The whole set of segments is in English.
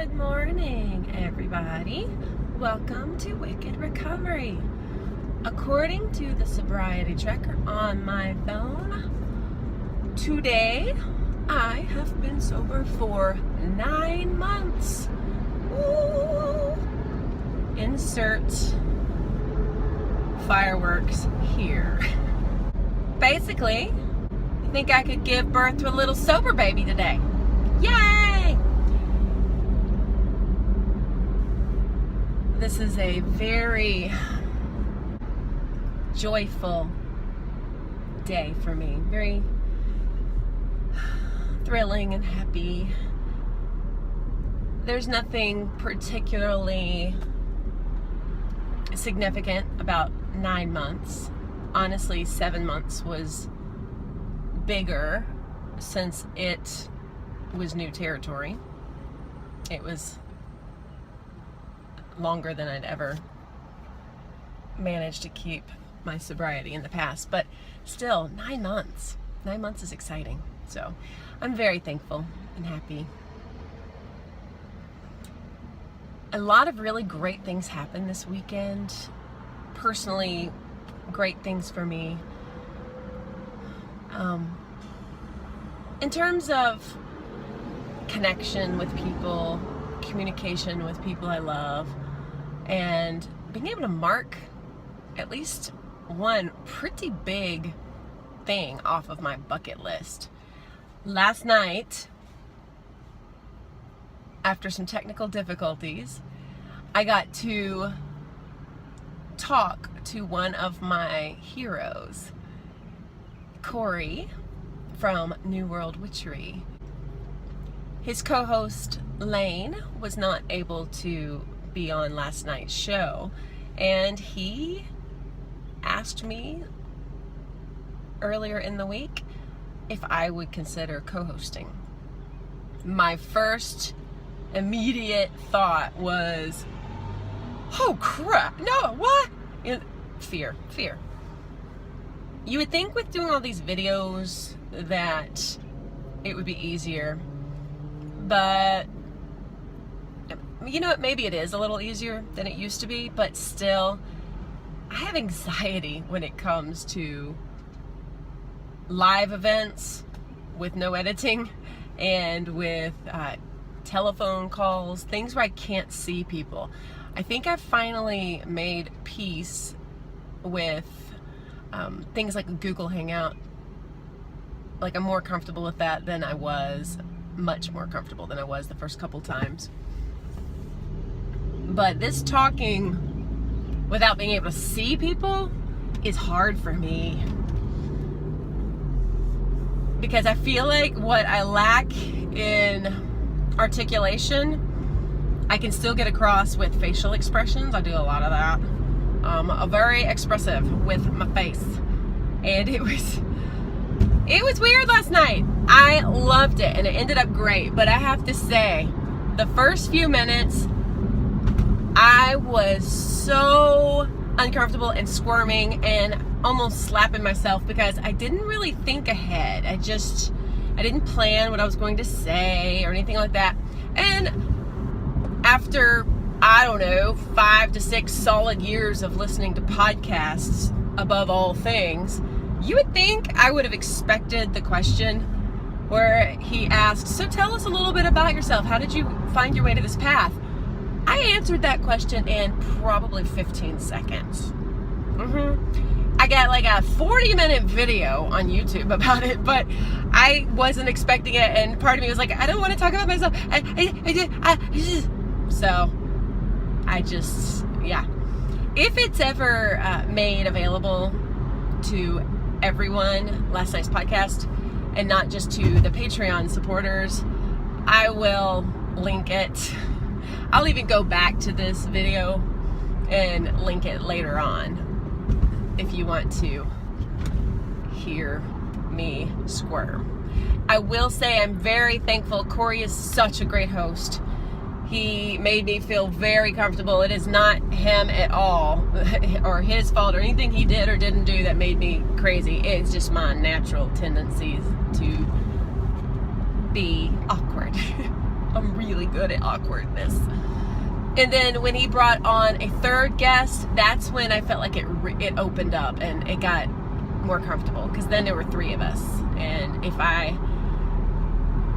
Good morning, everybody. Welcome to Wicked Recovery. According to the sobriety tracker on my phone, today I have been sober for 9 months. Woo! Insert fireworks here. Basically, I think I could give birth to a little sober baby today. Yay! This is a very joyful day for me. Very thrilling and happy. There's nothing particularly significant about 9 months. Honestly, 7 months was bigger since it was new territory. It was longer than I'd ever managed to keep my sobriety in the past, but still 9 months. 9 months is exciting. So I'm very thankful and happy. A lot of really great things happened this weekend. Personally, great things for me. In terms of connection with people, communication with people I love, and being able to mark at least one pretty big thing off of my bucket list. Last night, after some technical difficulties, I got to talk to one of my heroes, Cory from World Witchery I. His co-host Lane was not able to be on last night's show, and he asked me earlier in the week if I would consider co-hosting. My first immediate thought was, oh crap, no, what? Fear. You would think with doing all these videos that it would be easier, but you know what, maybe it is a little easier than it used to be, but still, I have anxiety when it comes to live events with no editing and with telephone calls, things where I can't see people. I think I've finally made peace with things like Google Hangout. Like, I'm more comfortable with that than I was, much more comfortable than I was the first couple times. But this talking without being able to see people is hard for me, because I feel like what I lack in articulation, I can still get across with facial expressions. I do a lot of that. I'm very expressive with my face, and it was weird last night. I loved it, and it ended up great, but I have to say, the first few minutes, I was so uncomfortable and squirming and almost slapping myself because I didn't really think ahead. I didn't plan what I was going to say or anything like that. And after, I don't know, 5 to 6 solid years of listening to podcasts above all things, you would think I would have expected the question where he asked, so tell us a little bit about yourself. How did you find your way to this path? I answered that question in probably 15 seconds. I got like a 40-minute video on YouTube about it, but I wasn't expecting it, and part of me was like, I don't want to talk about myself. So I just, yeah. If it's ever made available to everyone, last night's podcast, and not just to the Patreon supporters, I will link it. I'll even go back to this video and link it later on if you want to hear me squirm. I will say I'm very thankful. Cory is such a great host. He made me feel very comfortable. It is not him at all, or his fault, or anything he did or didn't do that made me crazy. It's just my natural tendencies to be awkward. I'm really good at awkwardness. And then when he brought on a third guest, that's when I felt like it opened up and it got more comfortable, because then there were 3 of us. And if I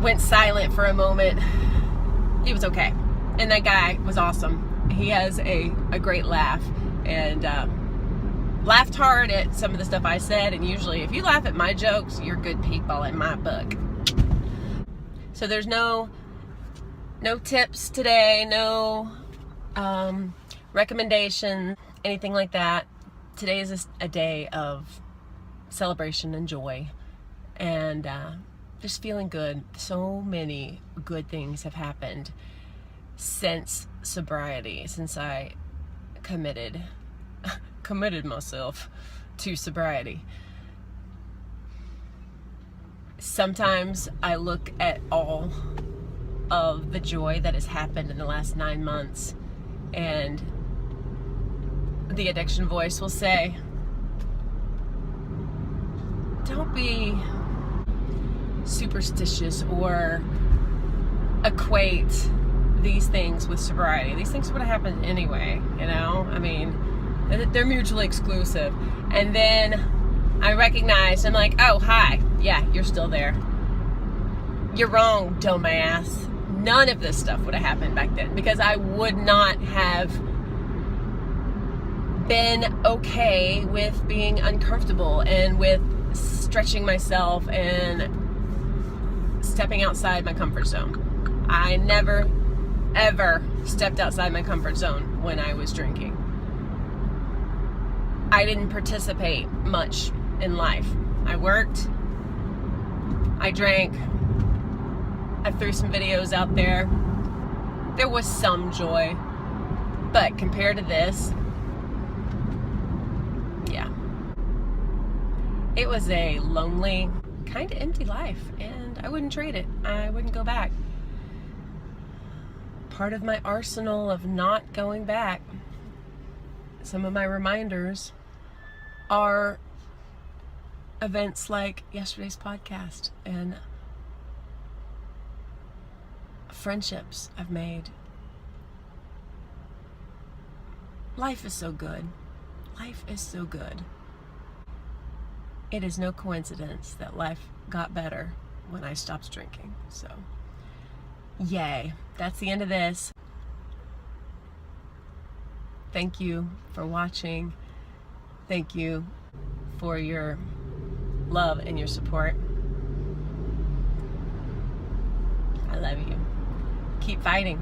went silent for a moment, it was okay. And that guy was awesome. He has a great laugh, and laughed hard at some of the stuff I said. And usually if you laugh at my jokes, you're good people in my book. So there's no tips today, no recommendations, anything like that. Today is a day of celebration and joy, and just feeling good. So many good things have happened since sobriety, since I committed myself to sobriety. Sometimes I look at all of the joy that has happened in the last 9 months, and the addiction voice will say, don't be superstitious or equate these things with sobriety. These things would have happened anyway, you know? I mean, they're mutually exclusive. And then I recognized, I'm like, oh, hi. Yeah, you're still there. You're wrong, dumbass. None of this stuff would have happened back then, because I would not have been okay with being uncomfortable and with stretching myself and stepping outside my comfort zone. I never, ever stepped outside my comfort zone when I was drinking. I didn't participate much in life. I worked, I drank, I threw some videos out there. There was some joy, but compared to this, yeah. It was a lonely, kind of empty life, and I wouldn't trade it. I wouldn't go back. Part of my arsenal of not going back, some of my reminders are events like yesterday's podcast and friendships I've made. Life is so good. Life is so good. It is no coincidence that life got better when I stopped drinking. So, yay. That's the end of this. Thank you for watching. Thank you for your love and your support. I love you. Keep fighting.